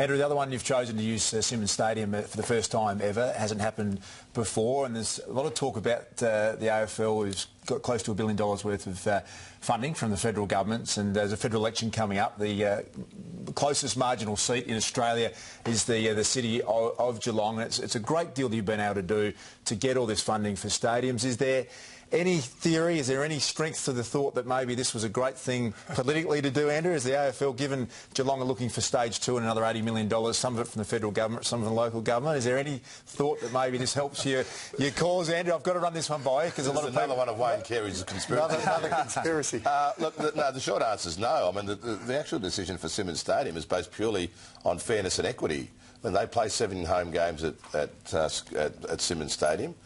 Andrew, the other one you've chosen to use Simmons Stadium for the first time ever. Hasn't happened before, and there's a lot of talk about the AFL who's got close to $1 billion worth of funding from the federal governments, and there's a federal election coming up. The closest marginal seat in Australia is the city of Geelong. It's a great deal that you've been able to do to get all this funding for stadiums. Is there any theory, is there any strength to the thought that maybe this was a great thing politically to do, Andrew? Is the AFL, given Geelong are looking for stage 2 and another $80 million, some of it from the federal government, some from the local government, is there any thought that maybe this helps your cause, Andrew? I've got to run this one by you because a lot of another one of Wayne Carey's conspiracy. Another conspiracy. Look, the short answer is no. I mean, the actual decision for Simmons Stadium is based purely on fairness and equity. When they play 7 home games at Simmons Stadium.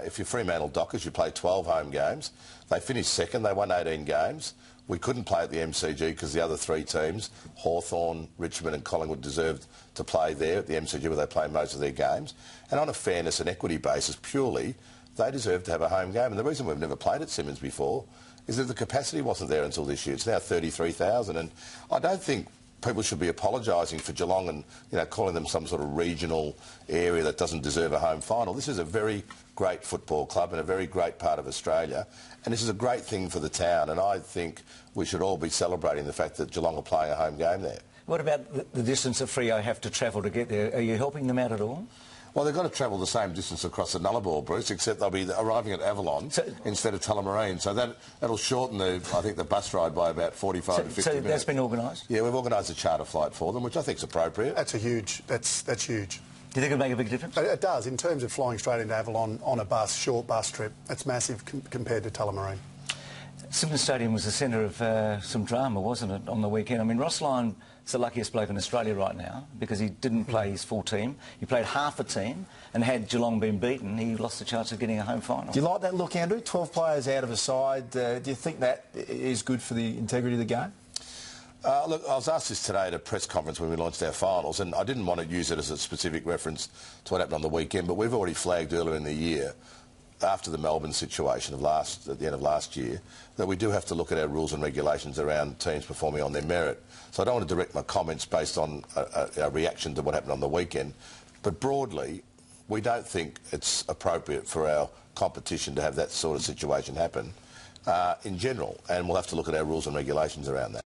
If you're Fremantle Dockers, you play 12 home games. They finished second. They won 18 games. We couldn't play at the MCG because the other 3 teams, Hawthorn, Richmond and Collingwood, deserved to play there at the MCG where they play most of their games. And on a fairness and equity basis, purely, they deserve to have a home game. And the reason we've never played at Simmons before is that the capacity wasn't there until this year. It's now 33,000. And I don't think people should be apologising for Geelong and, you know, calling them some sort of regional area that doesn't deserve a home final. This is a very great football club and a very great part of Australia, and this is a great thing for the town, and I think we should all be celebrating the fact that Geelong are playing a home game there. What about the distance that Freo have to travel to get there? Are you helping them out at all? Well, they've got to travel the same distance across the Nullarbor, Bruce, except they'll be arriving at Avalon instead of Tullamarine. So that'll shorten the bus ride by about 45 to 50 minutes. So that's been organised? Yeah, we've organised a charter flight for them, which I think is appropriate. That's huge. That's huge. Do you think it'll make a big difference? It does. In terms of flying straight into Avalon on a bus, short bus trip, it's massive compared to Tullamarine. Simmons Stadium was the centre of some drama, wasn't it, on the weekend? I mean, Ross Lyon is the luckiest bloke in Australia right now because he didn't play his full team. He played half a team, and had Geelong been beaten, he lost the chance of getting a home final. Do you like that look, Andrew? 12 players out of a side. Do you think that is good for the integrity of the game? Look, I was asked this today at a press conference when we launched our finals, and I didn't want to use it as a specific reference to what happened on the weekend, but we've already flagged earlier in the year, after the Melbourne situation at the end of last year, that we do have to look at our rules and regulations around teams performing on their merit. So I don't want to direct my comments based on a reaction to what happened on the weekend, but broadly, we don't think it's appropriate for our competition to have that sort of situation happen in general, and we'll have to look at our rules and regulations around that.